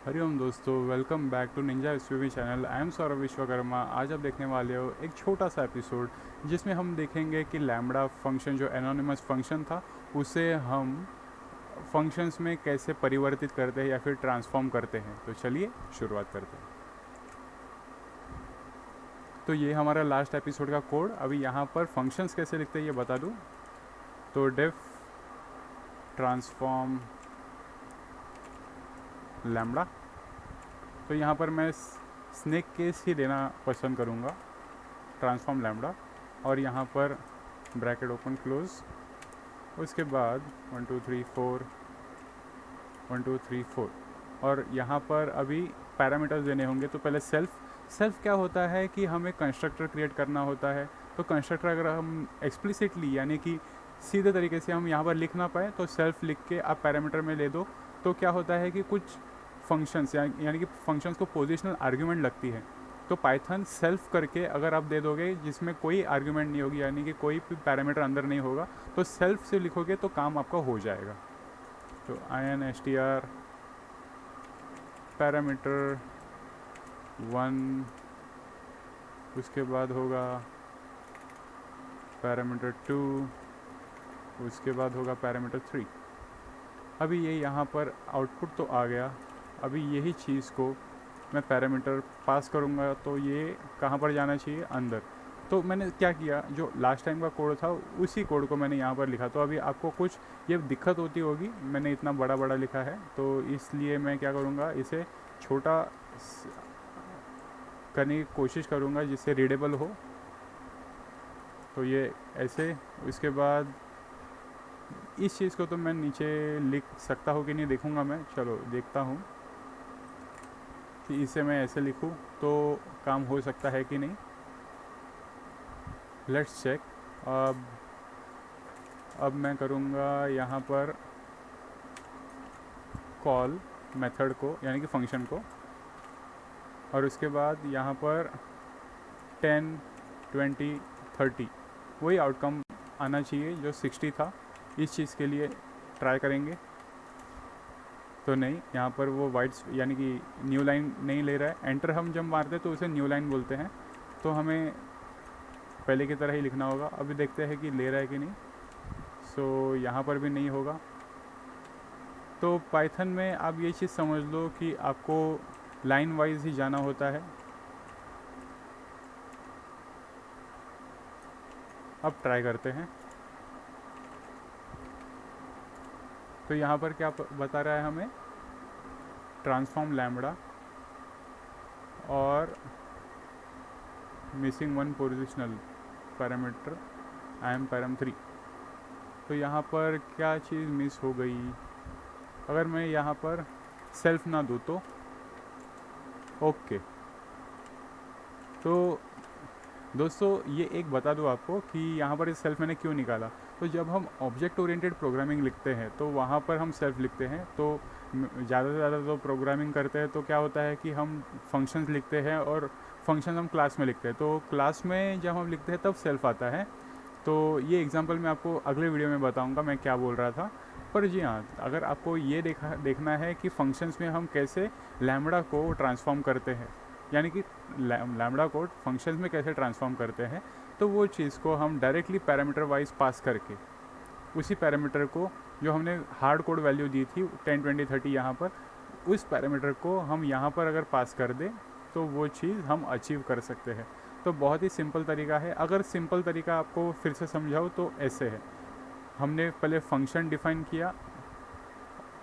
हरिओम दोस्तों, welcome back to ninja स्वीवी channel. I am Saurabh Vishwakarma. आज आप देखने वाले हो एक छोटा सा एपिसोड जिसमें हम देखेंगे कि लैम्बडा फंक्शन जो एनोनिमस फंक्शन था उसे हम फंक्शंस में कैसे परिवर्तित करते हैं या फिर ट्रांसफॉर्म करते हैं। तो चलिए शुरुआत करते हैं। तो ये हमारा लास्ट एपिसोड का कोड। अभी यहाँ पर फंक्शंस कैसे लिखते हैं ये बता दूँ। तो डेफ ट्रांसफॉर्म लैम्बडा। तो यहाँ पर मैं स्नेक केस ही देना पसंद करूँगा, ट्रांसफॉर्म लैम्बडा। और यहाँ पर ब्रैकेट ओपन क्लोज, उसके बाद 1 2 3 4 1 2 3 4। और यहाँ पर अभी पैरामीटर्स देने होंगे। तो पहले सेल्फ क्या होता है कि हमें कंस्ट्रक्टर क्रिएट करना होता है। तो कंस्ट्रक्टर अगर हम एक्सप्लिसिटली यानी कि सीधे तरीके से हम यहाँ पर लिख ना पाए तो सेल्फ लिख के आप पैरामीटर में ले दो। तो क्या होता है कि कुछ फंक्शंस यानी कि फंक्शंस को पोजिशनल आर्ग्यूमेंट लगती है। तो पाइथन सेल्फ करके अगर आप दे दोगे जिसमें कोई आर्ग्यूमेंट नहीं होगी यानी कि कोई भी पैरामीटर अंदर नहीं होगा, तो सेल्फ से लिखोगे तो काम आपका हो जाएगा। तो INSTR पैरामीटर 1, उसके बाद होगा पैरामीटर 2, उसके बाद होगा पैरामीटर 3। अभी ये यहाँ पर आउटपुट तो आ गया। अभी यही चीज़ को मैं पैरामीटर पास करूँगा तो ये कहाँ पर जाना चाहिए, अंदर। तो मैंने क्या किया, जो लास्ट टाइम का कोड था उसी कोड को मैंने यहाँ पर लिखा। तो अभी आपको कुछ ये दिक्कत होती होगी, मैंने इतना बड़ा बड़ा लिखा है तो इसलिए मैं क्या करूँगा, इसे छोटा करने की कोशिश करूँगा जिससे रीडेबल हो। तो ये ऐसे, उसके बाद इस चीज़ को तो मैं नीचे लिख सकता हूँ कि नहीं देखूँगा मैं, चलो देखता हूँ कि इसे मैं ऐसे लिखूँ तो काम हो सकता है कि नहीं। Let's check. अब मैं करूँगा यहाँ पर कॉल मेथड को यानी कि फंक्शन को, और उसके बाद यहाँ पर 10 20 30 वही आउटकम आना चाहिए जो 60 था। इस चीज़ के लिए ट्राई करेंगे तो नहीं, यहाँ पर वो वाइट्स यानी कि न्यू लाइन नहीं ले रहा है। एंटर हम जब मारते तो उसे न्यू लाइन बोलते हैं। तो हमें पहले की तरह ही लिखना होगा। अभी देखते हैं कि ले रहा है कि नहीं। सो यहाँ पर भी नहीं होगा। तो पाइथन में आप ये चीज़ समझ लो कि आपको लाइन वाइज ही जाना होता है। अब ट्राई करते हैं। तो यहाँ पर क्या बता रहा है हमें, ट्रांसफॉर्म लैम्बडा और missing one positional parameter IAM params 3। तो यहाँ पर क्या चीज़ मिस हो गई, अगर मैं यहाँ पर सेल्फ ना दूँ तो ओके। तो दोस्तों ये एक बता दूँ आपको कि यहाँ पर इस सेल्फ मैंने क्यों निकाला। तो जब हम ऑब्जेक्ट ओरिएंटेड प्रोग्रामिंग लिखते हैं तो वहाँ पर हम सेल्फ लिखते हैं। तो ज़्यादा से ज़्यादा तो प्रोग्रामिंग करते हैं तो क्या होता है कि हम फंक्शंस लिखते हैं और फंक्शन हम क्लास में लिखते हैं। तो क्लास में जब हम लिखते हैं तब सेल्फ आता है। तो ये एग्जांपल मैं आपको अगले वीडियो में बताऊंगा मैं क्या बोल रहा था। पर जी हाँ, अगर आपको ये देखना है कि फंक्शंस में हम कैसे लैम्बडा को ट्रांसफॉर्म करते हैं यानी कि लैम्बडा को फंक्शंस में कैसे ट्रांसफॉर्म करते हैं, तो वो चीज़ को हम डायरेक्टली पैरामीटर वाइज पास करके उसी पैरामीटर को जो हमने हार्ड कोड वैल्यू दी थी 10 20 30 यहाँ पर, उस पैरामीटर को हम यहाँ पर अगर पास कर दें तो वो चीज़ हम अचीव कर सकते हैं। तो बहुत ही सिंपल तरीका है। अगर सिंपल तरीका आपको फिर से समझाऊँ तो ऐसे है, हमने पहले फंक्शन डिफ़ाइन किया,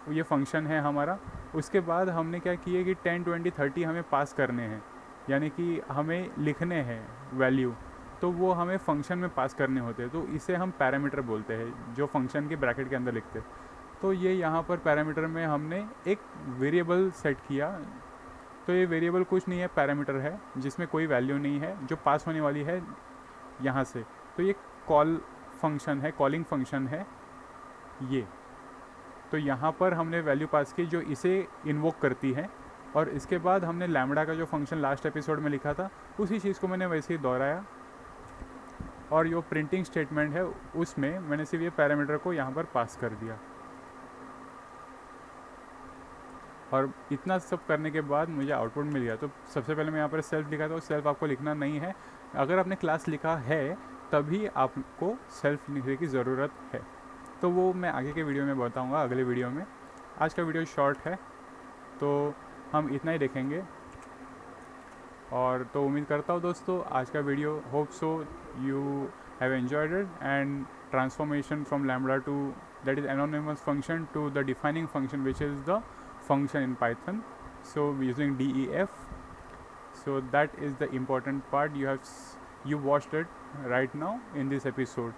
ये फंक्शन है हमारा। उसके बाद हमने क्या किया कि 10 20 30 हमें पास करने हैं यानी कि हमें लिखने हैं वैल्यू। तो वो हमें फंक्शन में पास करने होते हैं। तो इसे हम पैरामीटर बोलते हैं जो फंक्शन के ब्रैकेट के अंदर लिखते हैं। तो ये यहाँ पर पैरामीटर में हमने एक वेरिएबल सेट किया। तो ये वेरिएबल कुछ नहीं है, पैरामीटर है जिसमें कोई वैल्यू नहीं है जो पास होने वाली है यहाँ से। तो ये कॉल फंक्शन है, कॉलिंग फंक्शन है ये। तो यहाँ पर हमने वैल्यू पास की जो इसे इन्वोक करती है। और इसके बाद हमने लैम्बडा का जो फंक्शन लास्ट एपिसोड में लिखा था उसी चीज़ को मैंने वैसे ही दोहराया। और जो प्रिंटिंग स्टेटमेंट है उसमें मैंने सिर्फ ये पैरामीटर को यहाँ पर पास कर दिया। और इतना सब करने के बाद मुझे आउटपुट मिल गया। तो सबसे पहले मैं यहाँ पर सेल्फ लिखा था, सेल्फ आपको लिखना नहीं है। अगर आपने क्लास लिखा है तभी आपको सेल्फ लिखने की ज़रूरत है। तो वो मैं आगे के वीडियो में बताऊँगा, अगले वीडियो में। आज का वीडियो शॉर्ट है तो हम इतना ही देखेंगे। और तो उम्मीद करता हूँ दोस्तों आज का video, hope so you have enjoyed it. And transformation from lambda to that is anonymous function to the defining function, which is the function in Python, so using def. So that is the important part. You watched it right now in this episode.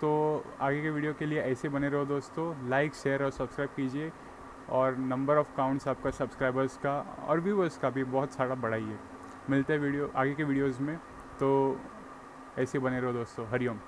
तो आगे के video के लिए ऐसे बने रहो दोस्तों, like share और सब्सक्राइब कीजिए, और नंबर ऑफ़ काउंट्स आपका सब्सक्राइबर्स का और व्यूअर्स का भी बहुत सारा बढ़ाइए। मिलते हैं वीडियो आगे के वीडियोज़ में, तो ऐसे बने रहो दोस्तों। हरिओम।